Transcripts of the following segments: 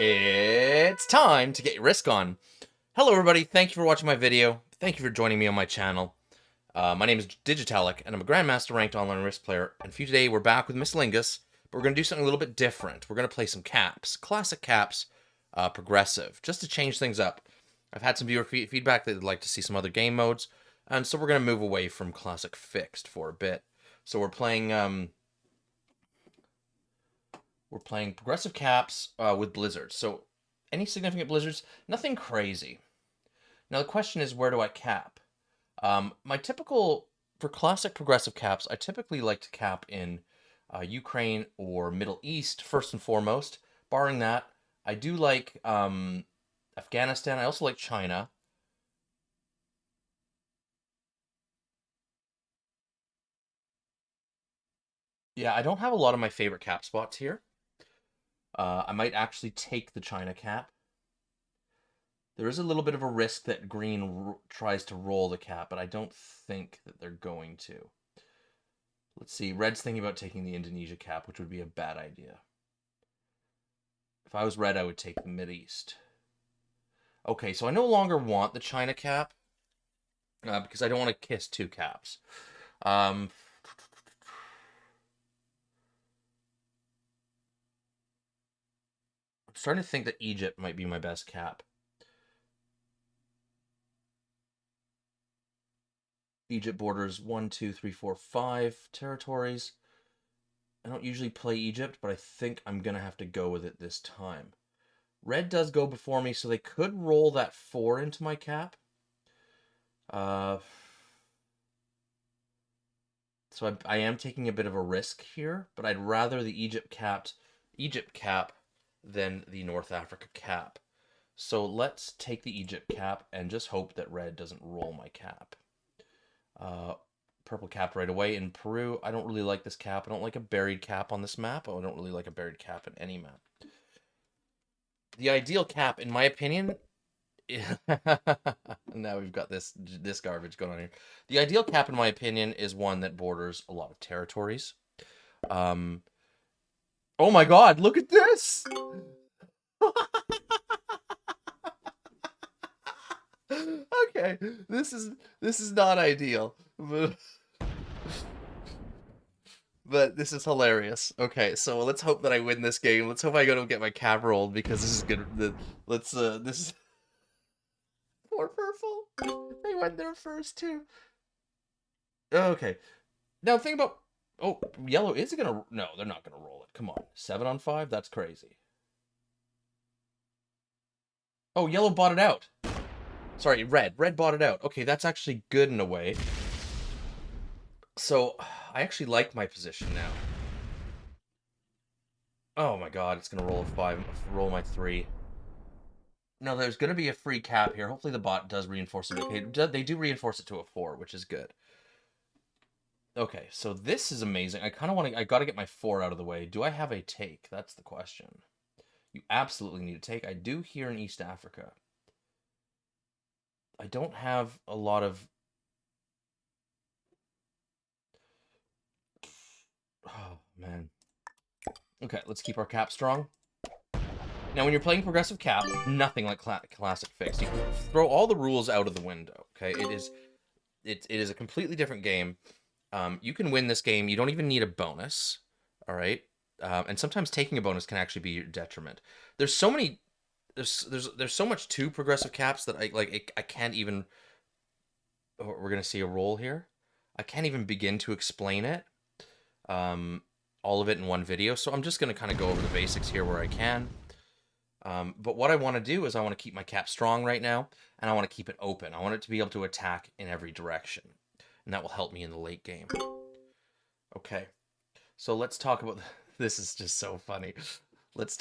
It's time to get your risk on. Hello everybody, thank you for watching my video. Thank you for joining me on my channel. My name is Digitalic, and I'm a Grandmaster ranked online risk player. And for you today, we're back with Miss Lingus, but we're going to do something a little bit different. We're going to play some caps, classic caps, progressive, just to change things up. I've had some viewer feedback that they'd like to see some other game modes, and so we're going to move away from classic fixed for a bit. So we're playing progressive caps with blizzards. So any significant blizzards? Nothing crazy. Now the question is, where do I cap? For classic progressive caps, I typically like to cap in Ukraine or Middle East first and foremost. Barring that, I do like Afghanistan. I also like China. Yeah, I don't have a lot of my favorite cap spots here. I might actually take the China cap. There is a little bit of a risk that green tries to roll the cap, but I don't think that they're going to. Let's see. Red's thinking about taking the Indonesia cap, which would be a bad idea. If I was red, I would take the Mideast. Okay, so I no longer want the China cap because I don't want to kiss two caps. I'm starting to think that Egypt might be my best cap. Egypt borders 1, 2, 3, 4, 5 territories. I don't usually play Egypt, but I think I'm going to have to go with it this time. Red does go before me, so they could roll that 4 into my cap. So I am taking a bit of a risk here, but I'd rather the Egypt cap than the North Africa cap. So let's take the Egypt cap and just hope that red doesn't roll my cap. Purple cap right away. In Peru, I don't really like this cap. I don't like a buried cap on this map. I don't really like a buried cap in any map. The ideal cap, in my opinion... now we've got this garbage going on here. The ideal cap, in my opinion, is one that borders a lot of territories. Oh my god, look at this! Okay, this is not ideal, but this is hilarious. Okay, so let's hope that I win this game. Let's hope I don't get my cap rolled, because this is good. This is poor purple. They went there first too. Okay, now think about. Oh, yellow is gonna. No, they're not gonna roll it. Come on, 7 on 5. That's crazy. Oh, yellow bought it out. Sorry, red. Red bought it out. Okay, that's actually good in a way. So, I actually like my position now. Oh my god, it's going to roll a 5. Roll my 3. No, there's going to be a free cap here. Hopefully the bot does reinforce it. Okay, they do reinforce it to a 4, which is good. Okay, so this is amazing. I kind of want to... I got to get my 4 out of the way. Do I have a take? That's the question. You absolutely need a take. I do here in East Africa. I don't have a lot of... Oh, man. Okay, let's keep our cap strong. Now, when you're playing progressive cap, nothing like classic fixed. You throw all the rules out of the window, okay? It is a completely different game. You can win this game. You don't even need a bonus, all right? And sometimes taking a bonus can actually be your detriment. There's so many... There's so much to progressive caps that I can't even... Oh, we're going to see a roll here. I can't even begin to explain it. All of it in one video, so I'm just going to kind of go over the basics here where I can. But what I want to do is I want to keep my cap strong right now, and I want to keep it open. I want it to be able to attack in every direction, and that will help me in the late game. Okay, so let's talk about... This is just so funny. Let's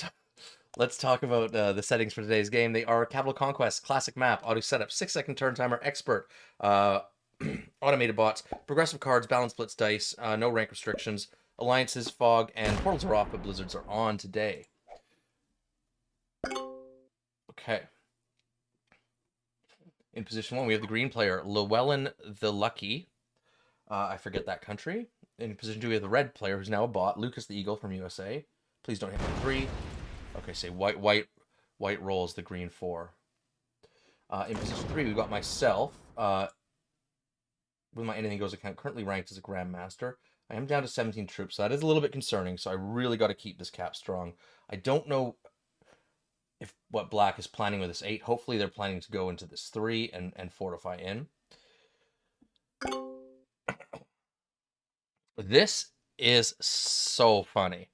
talk about the settings for today's game. They are Capital Conquest, Classic Map, Auto Setup, 6-second turn timer, Expert, Automated Bots, Progressive Cards, Balance Blitz Dice, no rank restrictions, Alliances, Fog, and Portals are off, but Blizzards are on today. Okay. In position 1, we have the green player, Llewellyn the Lucky. I forget that country. In position 2, we have the red player, who's now a bot, Lucas the Eagle from USA. Please don't hit my 3. Okay, say white White rolls the green 4. In position 3, we've got myself. With my anything goes account, currently ranked as a Grandmaster. I am down to 17 troops, so that is a little bit concerning. So I really got to keep this cap strong. I don't know if what Black is planning with this 8. Hopefully they're planning to go into this 3 and fortify in. This is so funny.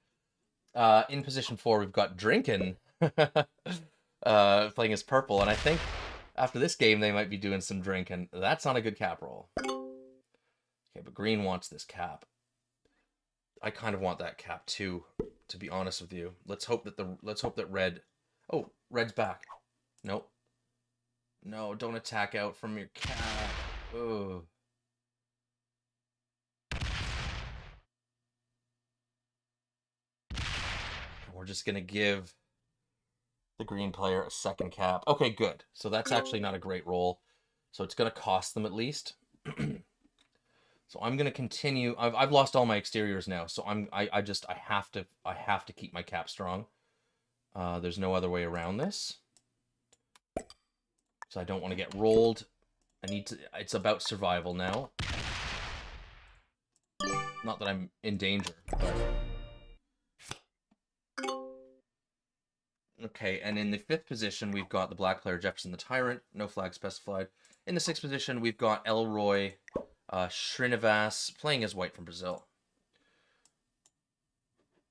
In position 4, we've got Drinkin playing as purple, and I think after this game they might be doing some drinking. That's not a good cap roll. Okay, but green wants this cap. I kind of want that cap too, to be honest with you. Let's hope that red. Oh, red's back. Nope. No, don't attack out from your cap. Ugh. We're just gonna give the green player a second cap. Okay, good. So that's actually not a great roll. So it's gonna cost them at least. So I'm gonna continue. I've lost all my exteriors now, so I have to keep my cap strong. There's no other way around this. So I don't want to get rolled. I need to. It's about survival now. Not that I'm in danger, but... Okay, and in the 5th position, we've got the black player Jefferson the Tyrant. No flag specified. In the 6th position, we've got Elroy Srinivas playing as white from Brazil.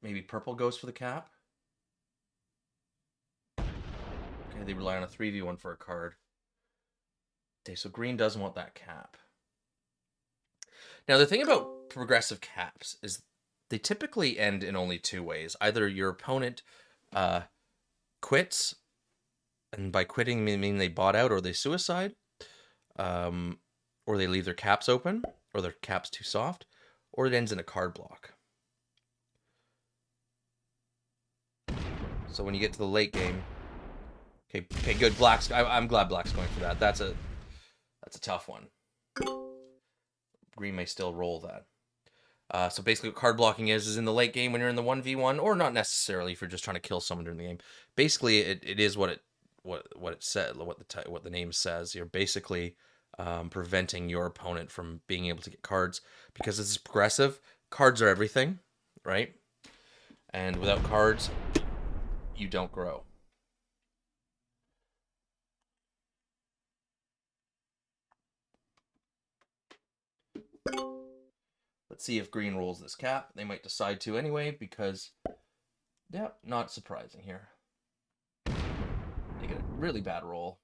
Maybe purple goes for the cap. Okay, they rely on a 3v1 for a card. Okay, so green does want that cap. Now, the thing about progressive caps is they typically end in only 2 ways. Either your opponent quits, and by quitting I mean they bought out or they suicide, or they leave their caps open, or their caps too soft, or it ends in a card block. So when you get to the late game, okay, good. Black's. I'm glad Black's going for that. That's a tough one. Green may still roll that. So basically what card blocking is in the late game when you're in the 1v1, or not necessarily if you're just trying to kill someone during the game. Basically, it is what it said, what the name says. You're basically preventing your opponent from being able to get cards, because this is progressive. Cards are everything, right? And without cards, you don't grow. Let's see if green rolls this cap. They might decide to anyway, because, yeah, not surprising here. They get a really bad roll.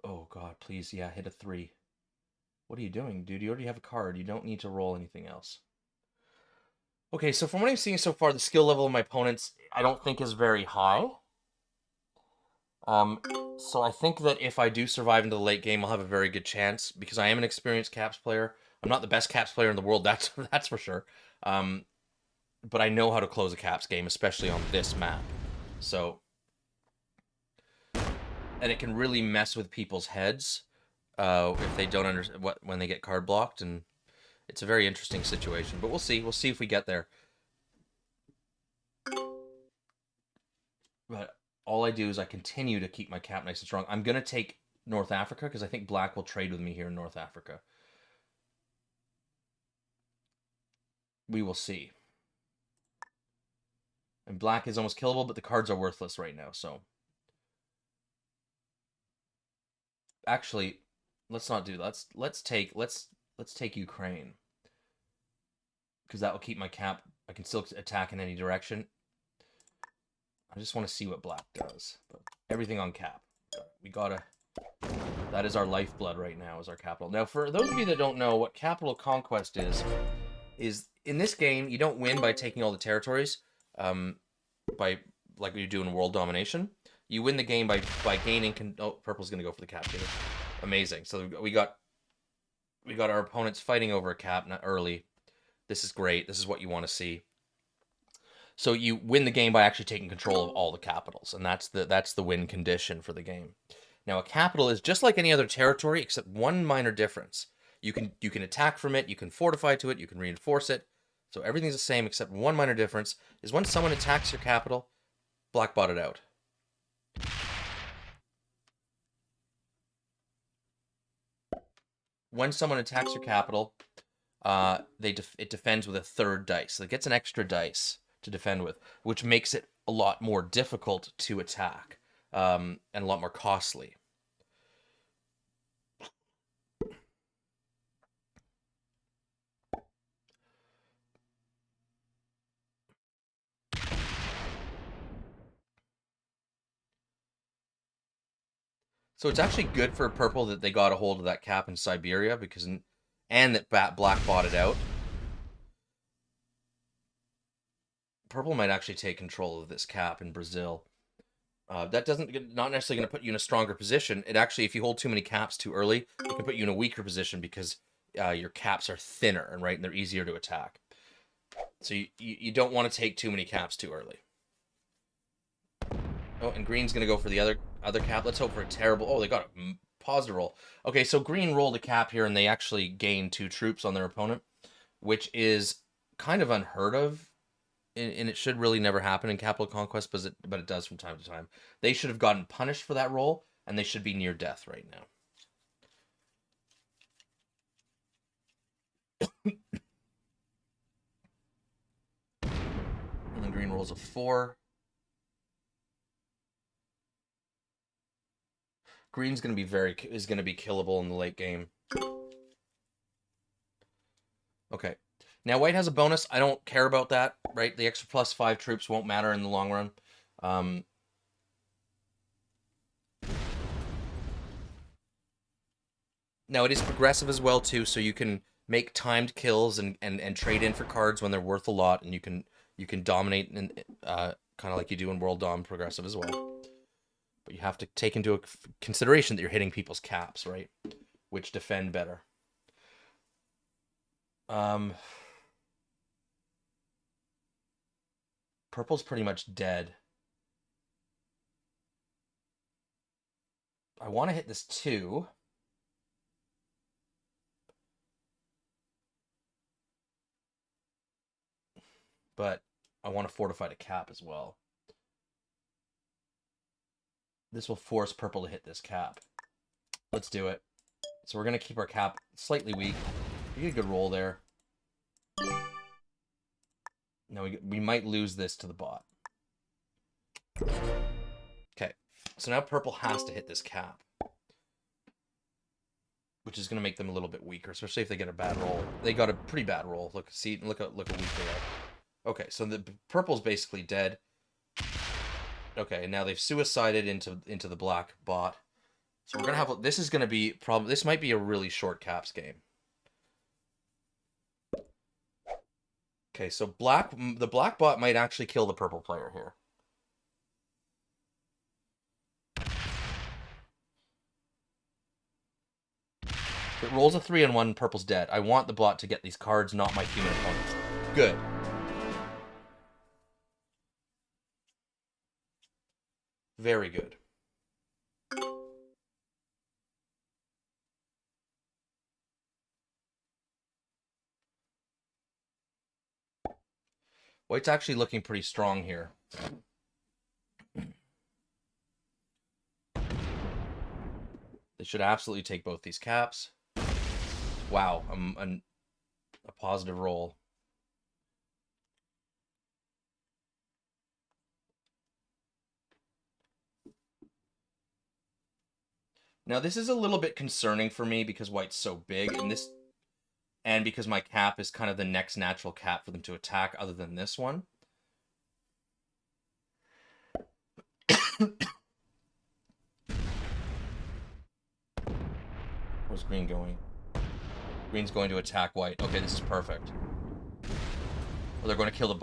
Oh, God, please, yeah, hit a 3. What are you doing, dude? You already have a card. You don't need to roll anything else. Okay, so from what I'm seeing so far, the skill level of my opponents, I don't think is very high. So I think that if I do survive into the late game, I'll have a very good chance, because I am an experienced caps player. I'm not the best caps player in the world, that's for sure. But I know how to close a caps game, especially on this map. So, and it can really mess with people's heads if they don't understand when they get card blocked, and it's a very interesting situation. But we'll see. We'll see if we get there. But all I do is I continue to keep my cap nice and strong. I'm going to take North Africa because I think Black will trade with me here in North Africa. We will see. And Black is almost killable, but the cards are worthless right now, so... Actually, let's not do that. Let's take Ukraine. Because that will keep my cap. I can still attack in any direction. I just want to see what Black does. But everything on cap. We gotta... That is our lifeblood right now, is our capital. Now, for those of you that don't know what capital conquest is in this game, you don't win by taking all the territories, by like you do in world domination. You win the game by gaining... Oh, purple's going to go for the cap here. Amazing. So we got our opponents fighting over a cap early. This is great. This is what you want to see. So you win the game by actually taking control of all the capitals, and that's the win condition for the game. Now, a capital is just like any other territory, except one minor difference. You can attack from it, you can fortify to it, you can reinforce it. So everything's the same except one minor difference is when someone attacks your capital, black bot it out. When someone attacks your capital, it defends with a third dice. So it gets an extra dice to defend with, which makes it a lot more difficult to attack, and a lot more costly. So it's actually good for purple that they got a hold of that cap in Siberia and that black botted out. Purple might actually take control of this cap in Brazil. That not necessarily going to put you in a stronger position. It actually, if you hold too many caps too early, it can put you in a weaker position because your caps are thinner and they're easier to attack. So you don't want to take too many caps too early. Oh, and green's going to go for the other cap. Let's hope for a terrible... Oh, they got a positive roll. Okay, so green rolled a cap here, and they actually gained 2 troops on their opponent, which is kind of unheard of, and it should really never happen in Capital Conquest, but it does from time to time. They should have gotten punished for that roll, and they should be near death right now. And then green rolls a 4. Green's going to be killable in the late game. Okay. Now white has a bonus. I don't care about that, right? The extra +5 troops won't matter in the long run. Now it is progressive as well too, so you can make timed kills and trade in for cards when they're worth a lot, and you can dominate and kind of like you do in World Dom progressive as well. But you have to take into consideration that you're hitting people's caps, right? Which defend better. Purple's pretty much dead. I want to hit this 2. But I want to fortify the cap as well. This will force purple to hit this cap. Let's do it. So we're going to keep our cap slightly weak. We get a good roll there. Now we might lose this to the bot. Okay. So now purple has to hit this cap, which is going to make them a little bit weaker, especially if they get a bad roll. They got a pretty bad roll. Look how weak they are. Okay, so the purple's basically dead. Okay, and now they've suicided into the black bot. So we're gonna have this is gonna be this might be a really short caps game. Okay, so the black bot might actually kill the purple player here. If it rolls a 3 and 1, purple's dead. I want the bot to get these cards, not my human opponents. Good. Very good. White's actually looking pretty strong here. They should absolutely take both these caps. Wow, a positive roll. Now this is a little bit concerning for me because white's so big, and because my cap is kind of the next natural cap for them to attack other than this one. Where's green going? Green's going to attack white. Okay, this is perfect. Well, they're going to kill the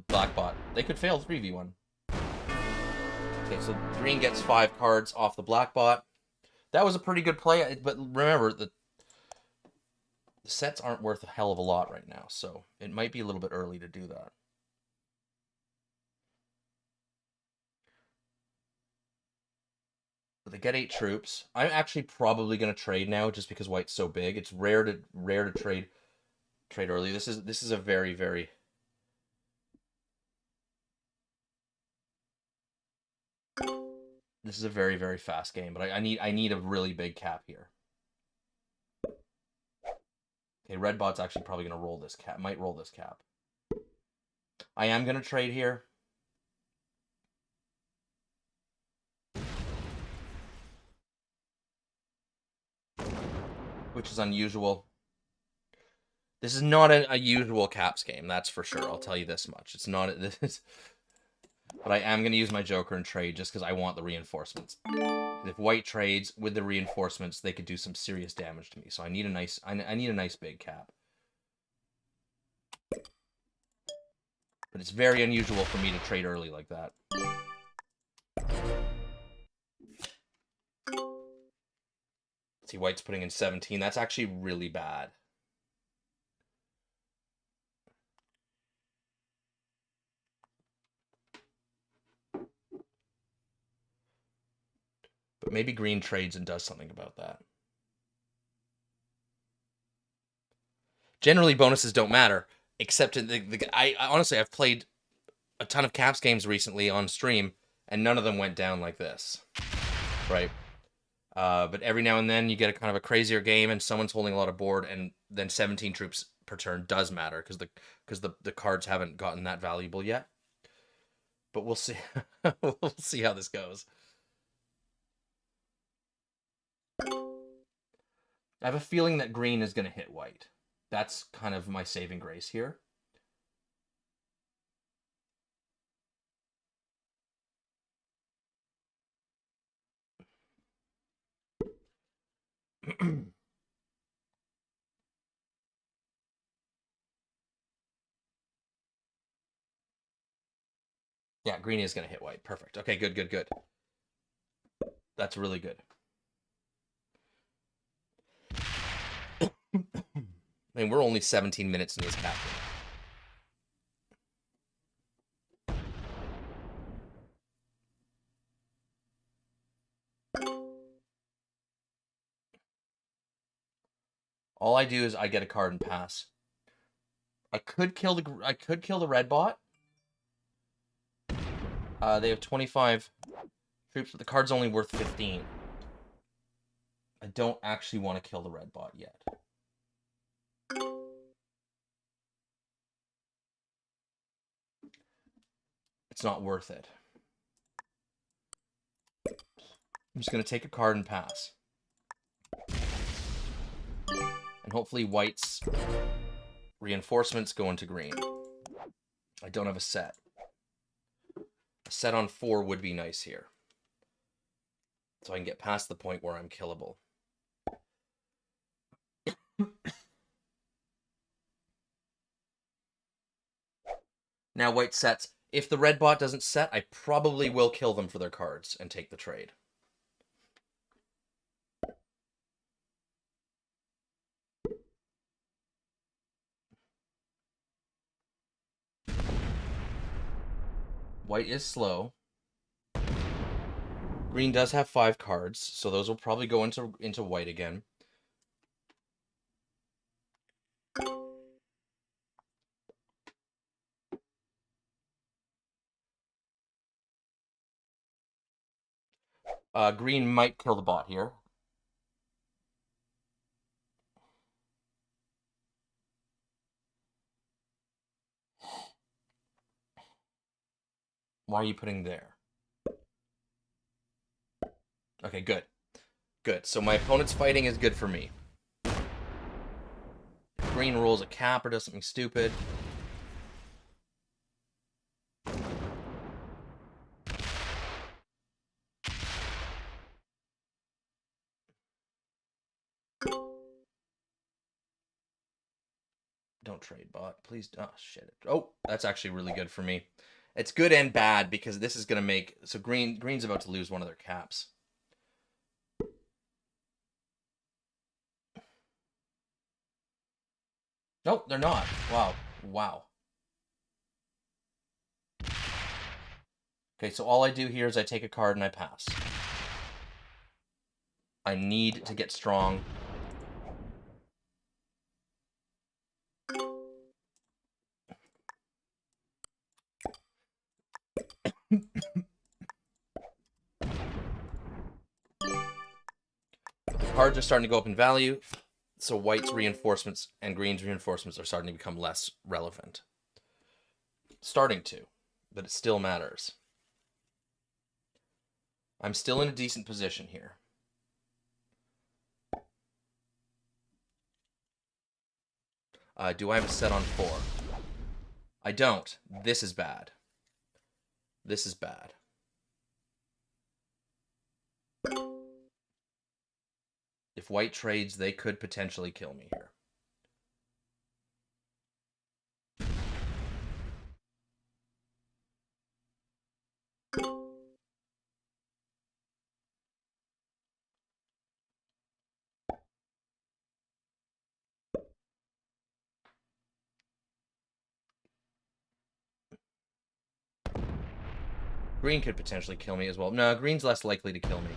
black bot. They could fail 3v1. Okay, so green gets 5 cards off the black bot. That was a pretty good play, but remember, the sets aren't worth a hell of a lot right now, so it might be a little bit early to do that. But they get 8 troops. I'm actually probably gonna trade now just because white's so big. It's rare to trade early. This is a very, very this is a very, very fast game, but I need a really big cap here. Okay, red bot's actually probably gonna roll this cap. Might roll this cap. I am gonna trade here. Which is unusual. This is not a usual caps game, that's for sure. I'll tell you this much. It's not this, but I am going to use my Joker and trade just because I want the reinforcements. If white trades with the reinforcements, they could do some serious damage to me. So I need a nice, I need a nice big cap. But it's very unusual for me to trade early like that. See, white's putting in 17. That's actually really bad. But maybe green trades and does something about that. Generally, bonuses don't matter, except I honestly, I've played a ton of caps games recently on stream, and none of them went down like this, right? But every now and then you get a kind of a crazier game, and someone's holding a lot of board, and then 17 troops per turn does matter because the cards haven't gotten that valuable yet. But we'll see. We'll see how this goes. I have a feeling that green is going to hit white. That's kind of my saving grace here. Yeah, green is going to hit white. Perfect. Okay, good, good, good. That's really good. I mean, we're only 17 minutes in this cap game. All I do is I get a card and pass. I could kill the red bot. They have 25 troops, but the card's only worth 15. I don't actually want to kill the red bot yet. It's not worth it. I'm just going to take a card and pass. And hopefully white's reinforcements go into green. I don't have a set. A set on 4 would be nice here. So I can get past the point where I'm killable. Now white sets. If the red bot doesn't set, I probably will kill them for their cards and take the trade. White is slow. Green does have 5 cards, so those will probably go into white again. Green might kill the bot here. Why are you putting there? Okay, good. Good. So my opponent's fighting is good for me. Green rolls a cap or does something stupid. Don't trade bot, please. Oh, shit. Oh, that's actually really good for me. It's good and bad because this is going to make... So green's about to lose one of their caps. No, they're not. Wow. Wow. Okay, so all I do here is I take a card and I pass. I need to get strong. The cards are starting to go up in value, so white's reinforcements and green's reinforcements are starting to become less relevant. Starting to, but it still matters. I'm still in a decent position here. Do I have a set on 4? I don't. This is bad. This is bad. If white trades, they could potentially kill me here. Green could potentially kill me as well. No, green's less likely to kill me.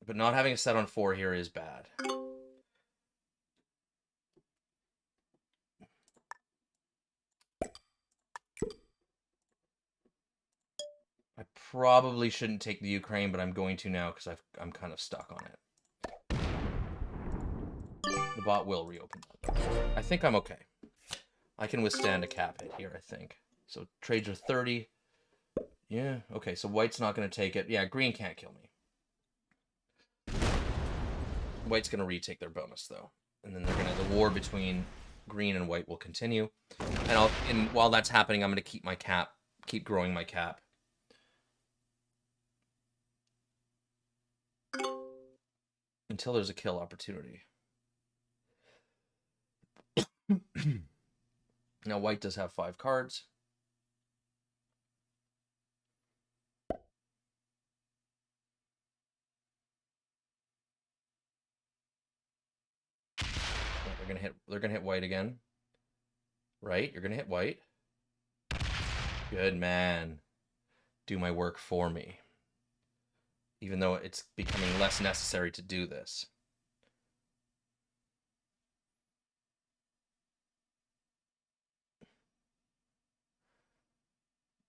But not having a set on 4 here is bad. I probably shouldn't take the Ukraine, but I'm going to now because I'm kind of stuck on it. The bot will reopen that. I think I'm okay. I can withstand a cap hit here, I think. So trades are 30. Yeah, okay, so white's not going to take it. Yeah, green can't kill me. White's going to retake their bonus, though. And then the war between green and white will continue. And while that's happening, I'm going to keep my cap, keep growing my cap. Until there's a kill opportunity. Now white does have 5 cards. They're gonna hit white again. Right? You're gonna hit white. Good man. Do my work for me. Even though it's becoming less necessary to do this.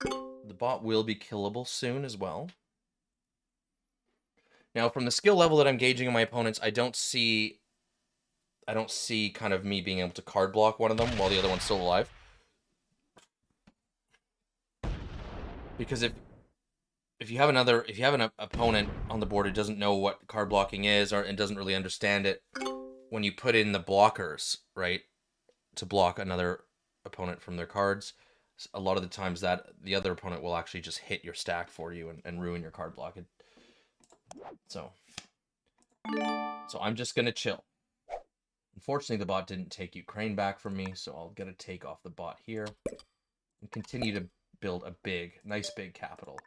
The bot will be killable soon as well. Now, from the skill level that I'm gauging on my opponents, I don't see kind of me being able to card block one of them while the other one's still alive. Because if you have an opponent on the board who doesn't know what card blocking is and doesn't really understand it, when you put in the blockers, right, to block another opponent from their cards, a lot of the times that the other opponent will actually just hit your stack for you and ruin your card block. So I'm just gonna chill. Unfortunately, the bot didn't take Ukraine back from me, so I'll get a take off the bot here and continue to build a nice big capital.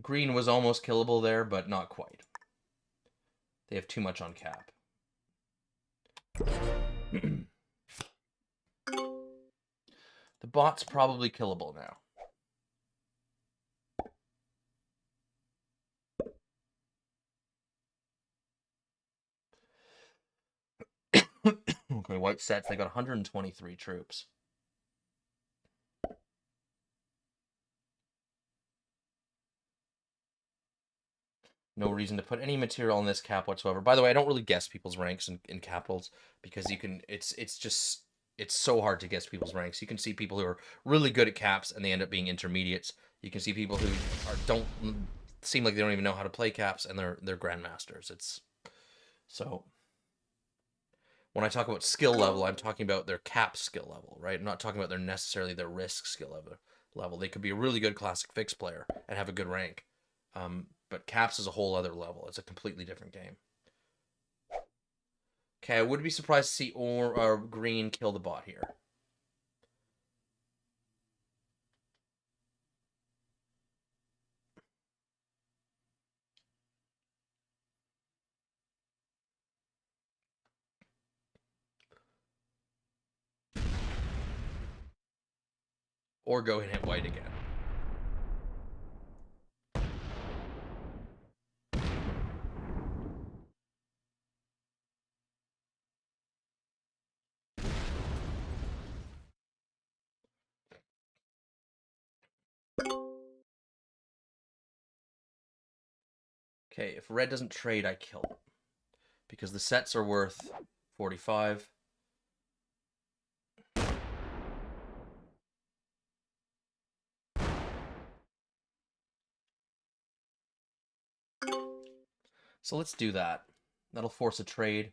Green was almost killable there, but not quite. They have too much on cap. The bot's probably killable now. Okay, white sets. They got 123 troops. No reason to put any material on this cap whatsoever. By the way, I don't really guess people's ranks in capitals because you can. It's so hard to guess people's ranks. You can see people who are really good at caps and they end up being intermediates. You can see people who don't seem like they don't even know how to play caps and they're grandmasters. It's so. When I talk about skill level, I'm talking about their cap skill level, right? I'm not talking about necessarily their risk skill level. They could be a really good classic fix player and have a good rank. But caps is a whole other level. It's a completely different game. Okay, I would be surprised to see green kill the bot here. Or go and hit white again. Okay, if red doesn't trade, I kill them. Because the sets are worth 45. So let's do that. That'll force a trade.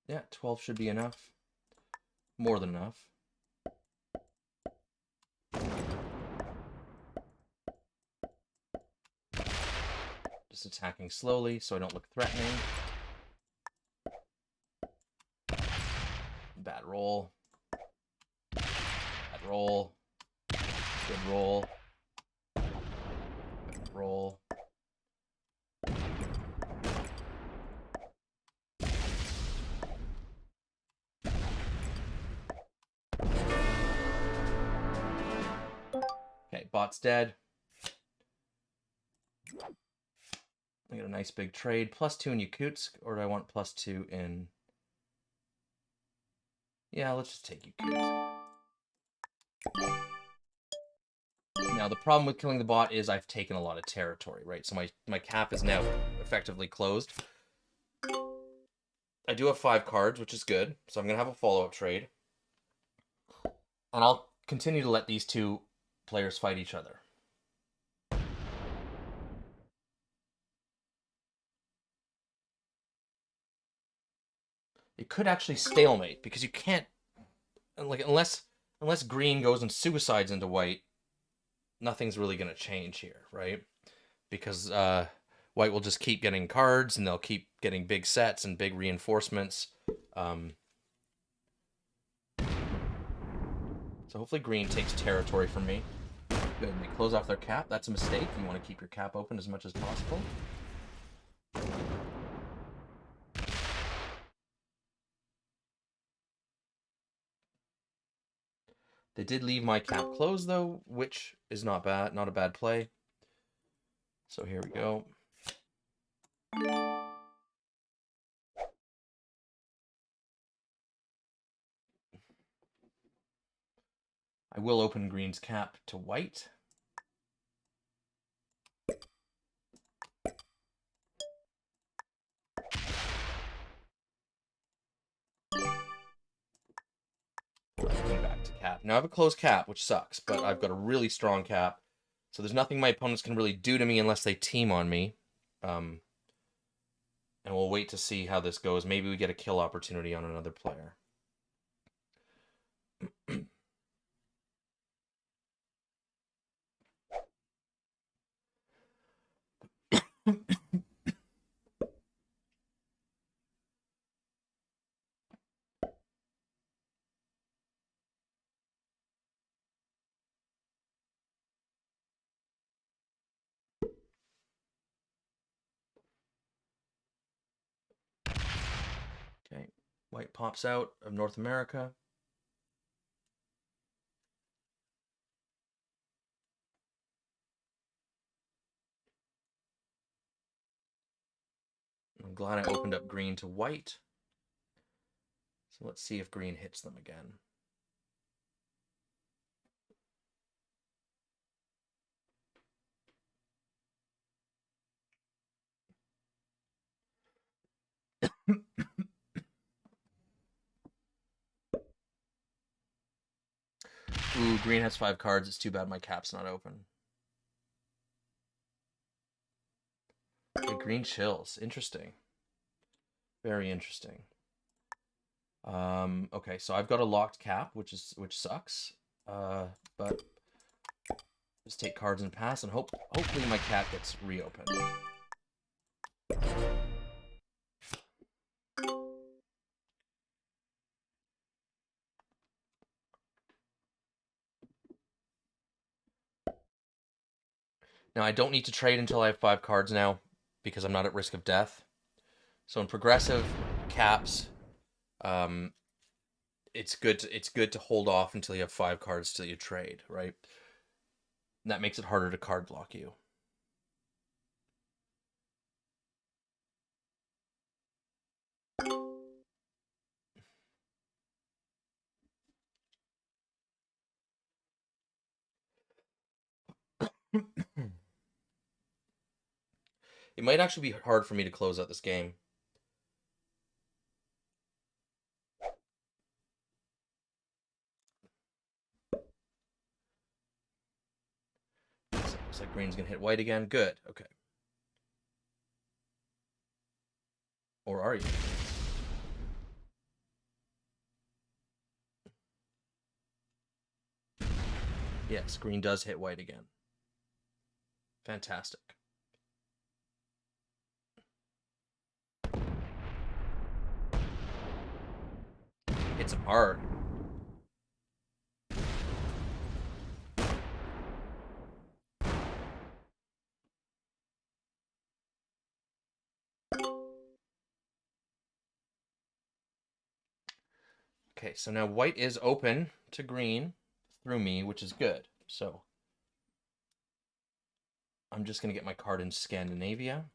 Yeah, 12 should be enough. More than enough. Just attacking slowly so I don't look threatening. Bad roll. Bad roll. Good roll. Bad roll. Okay, bot's dead. I get a nice big trade. +2 in Yakutsk, or do I want +2 in... Yeah, let's just take Yakutsk. Now, the problem with killing the bot is I've taken a lot of territory, right? So my cap is now effectively closed. I do have 5 cards, which is good. So I'm going to have a follow-up trade. And I'll continue to let these two players fight each other. It could actually stalemate, because you can't... like unless green goes and suicides into white, nothing's really going to change here, right? Because white will just keep getting cards, and they'll keep getting big sets and big reinforcements. So hopefully green takes territory from me. Good, and they close off their cap. That's a mistake. You want to keep your cap open as much as possible. They did leave my cap closed, though, which is not bad. Not a bad play. So here we go. I will open green's cap to white. Back to cap. Now I have a closed cap, which sucks, but I've got a really strong cap. So there's nothing my opponents can really do to me unless they team on me. And we'll wait to see how this goes. Maybe we get a kill opportunity on another player. Okay, white pops out of North America. I'm glad I opened up green to white. So let's see if green hits them again. Ooh, green has 5 cards. It's too bad my cap's not open. Okay, green chills. Interesting. Very interesting. Okay, so I've got a locked cap, which sucks. But just take cards and pass, and hopefully my cap gets reopened. Now I don't need to trade until I have 5 cards now, because I'm not at risk of death. So in progressive caps, it's good to hold off until you have 5 cards till you trade, right? And that makes it harder to card block you. It might actually be hard for me to close out this game. Looks like green's gonna hit white again. Good. Okay. Or are you? Yes, green does hit white again. Fantastic. Hits him hard. Okay, so now white is open to green through me, which is good. So I'm just going to get my card in Scandinavia.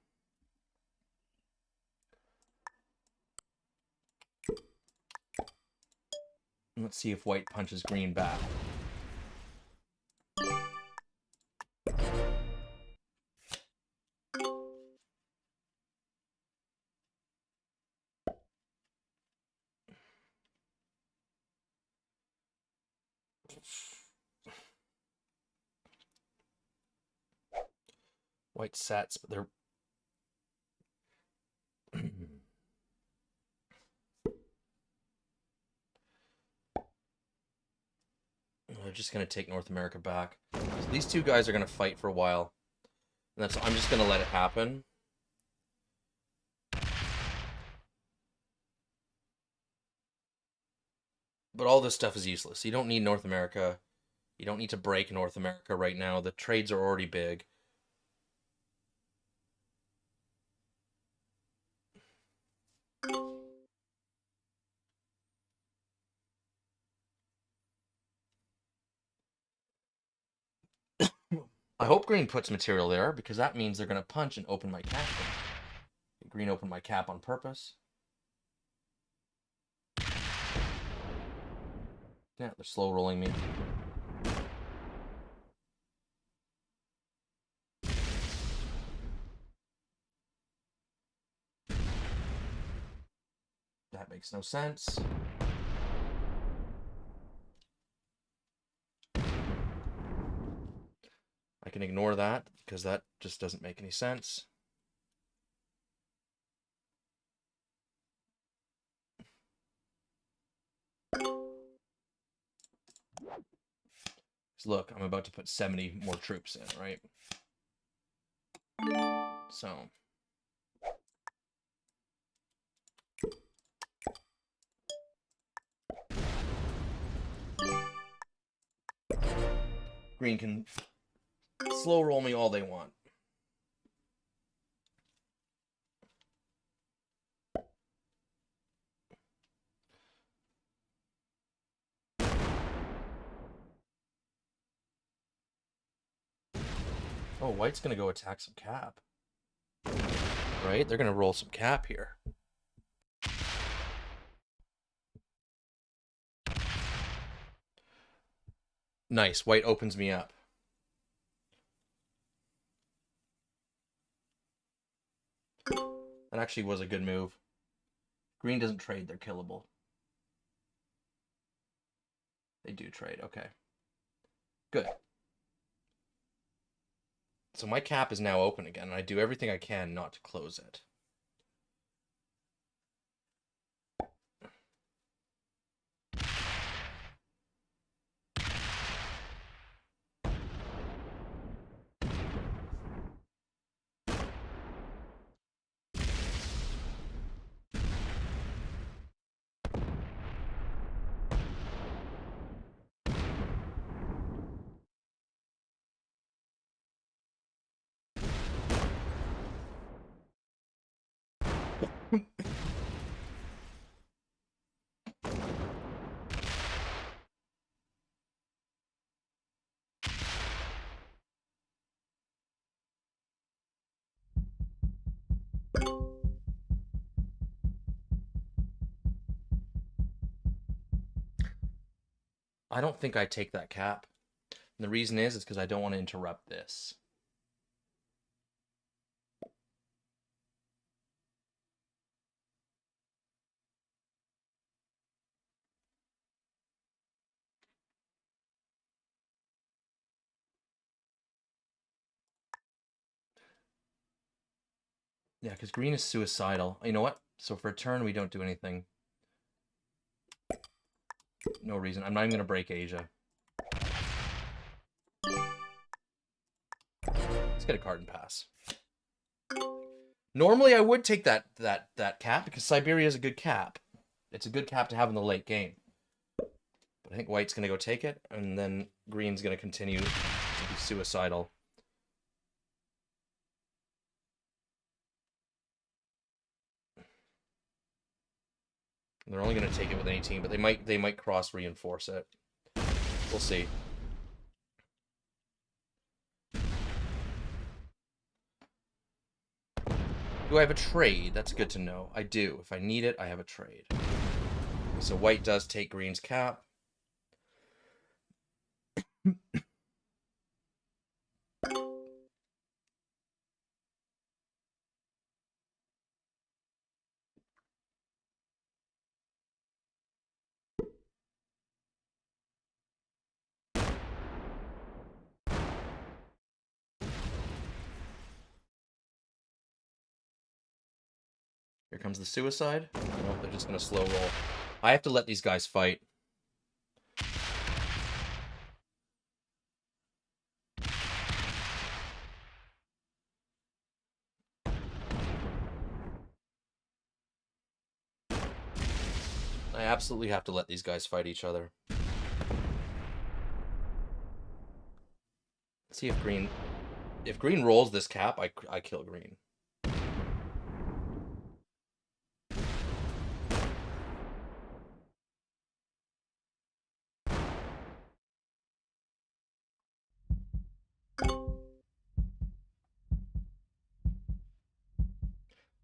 And let's see if white punches green back. White sets, but they're they're just going to take North America back. So these two guys are going to fight for a while. And I'm just going to let it happen. But all this stuff is useless. You don't need North America. You don't need to break North America right now. The trades are already big. I hope green puts material there, because that means they're going to punch and open my cap. Green opened my cap on purpose. Yeah, they're slow rolling me. That makes no sense. I can ignore that, because that just doesn't make any sense. So look, I'm about to put 70 more troops in, right? So green can slow roll me all they want. Oh, white's going to go attack some cap. Right? They're going to roll some cap here. Nice. White opens me up. That actually was a good move. Green doesn't trade. They're killable. They do trade. Okay. Good. So my cap is now open again, and I do everything I can not to close it. I don't think I take that cap. And the reason is because I don't want to interrupt this. Yeah, because green is suicidal. You know what? So for a turn, we don't do anything. No reason. I'm not even going to break Asia. Let's get a card and pass. Normally, I would take that cap because Siberia is a good cap. It's a good cap to have in the late game. But I think white's going to go take it, and then green's going to continue to be suicidal. They're only going to take it with 18, but they might cross reinforce it. We'll see. Do I have a trade? That's good to know. I do. If I need it, I have a trade. So white does take green's cap. Here comes the suicide. No, they're just going to slow roll. I have to let these guys fight. I absolutely have to let these guys fight each other. Let's see if green rolls this cap, I kill green.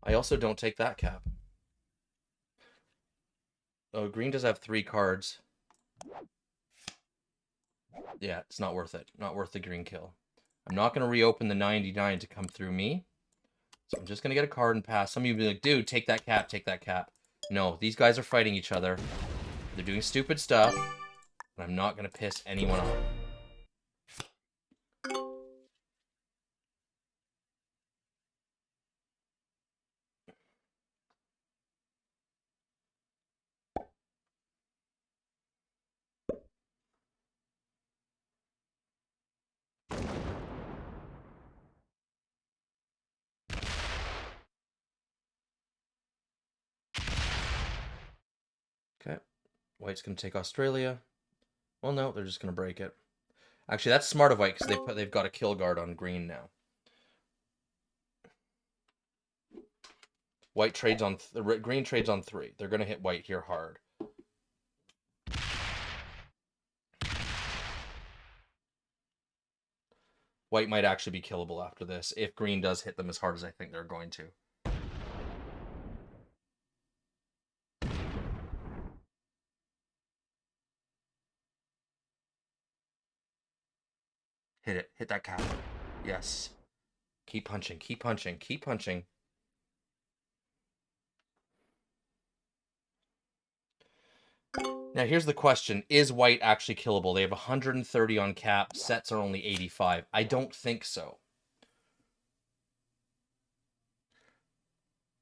I also don't take that cap. Oh, green does have 3 cards. Yeah, it's not worth it. Not worth the green kill. I'm not going to reopen the 99 to come through me. So I'm just going to get a card and pass. Some of you will be like, dude, take that cap, take that cap. No, these guys are fighting each other. They're doing stupid stuff. And I'm not going to piss anyone off. Okay. White's going to take Australia. Well, no, they're just going to break it. Actually, that's smart of white because they've got a kill guard on green now. White trades on green trades on 3. They're going to hit white here hard. White might actually be killable after this if green does hit them as hard as I think they're going to. Hit it. Hit that cap. Yes. Keep punching. Keep punching. Keep punching. Now, here's the question. Is white actually killable? They have 130 on cap. Sets are only 85. I don't think so.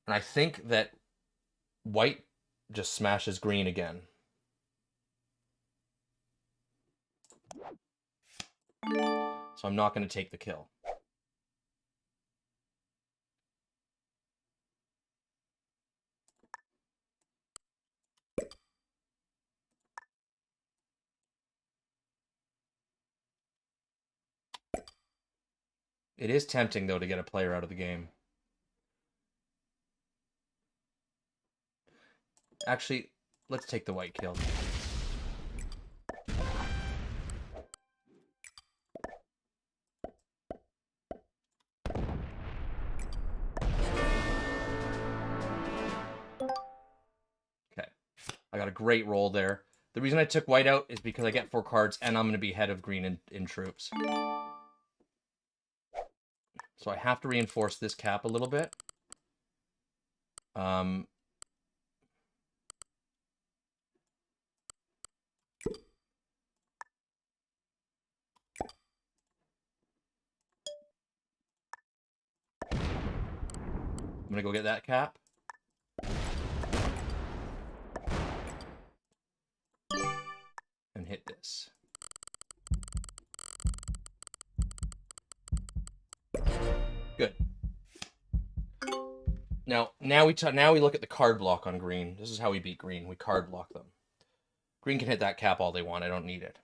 And I think that white just smashes green again. So I'm not going to take the kill. It is tempting, though, to get a player out of the game. Actually, let's take the white kill. Okay. I got a great roll there. The reason I took white out is because I get 4 cards, and I'm going to be ahead of green in troops. So I have to reinforce this cap a little bit. I'm going to go get that cap. And hit this. Good. Now we look at the card block on green. This is how we beat green. We card block them. Green can hit that cap all they want. I don't need it.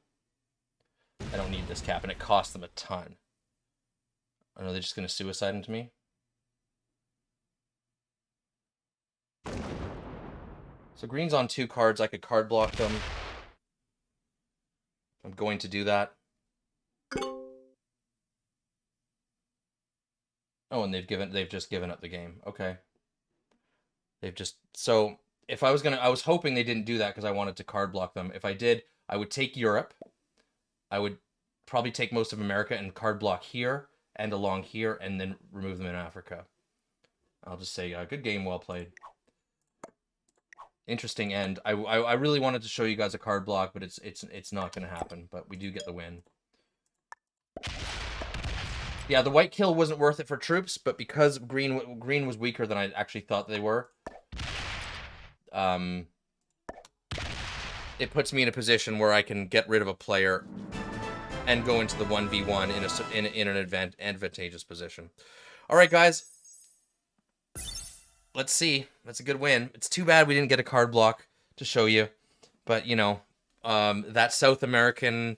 I don't need this cap, and it costs them a ton. I know they're just going to suicide into me. So green's on 2 cards. I could card block them. I'm going to do that. Oh, and they've just given up the game. Okay. So if I was hoping they didn't do that because I wanted to card block them. If I did, I would take Europe. I would probably take most of America and card block here and along here, and then remove them in Africa. I'll just say, good game, well played. Interesting end. I really wanted to show you guys a card block, but it's not going to happen. But we do get the win. Yeah, the white kill wasn't worth it for troops, but because green was weaker than I actually thought they were, it puts me in a position where I can get rid of a player and go into the 1v1 in an advantageous position. All right, guys. Let's see. That's a good win. It's too bad we didn't get a card block to show you, but you know, that South American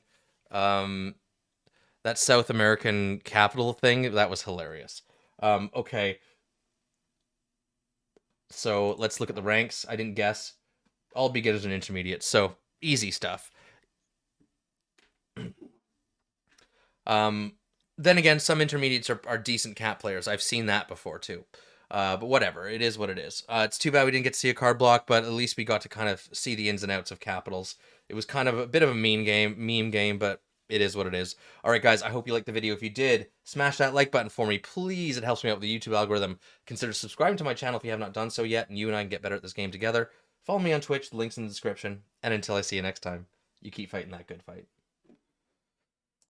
capital thing, that was hilarious. Okay. So let's look at the ranks. I didn't guess. All beginners and intermediate, so easy stuff. Then again, some intermediates are decent cap players. I've seen that before too. But whatever, it is what it is. It's too bad we didn't get to see a card block, but at least we got to kind of see the ins and outs of capitals. It was kind of a bit of a meme game, but it is what it is. All right, guys, I hope you liked the video. If you did, smash that like button for me, please. It helps me out with the YouTube algorithm. Consider subscribing to my channel if you have not done so yet, and you and I can get better at this game together. Follow me on Twitch, the link's in the description. And until I see you next time, you keep fighting that good fight.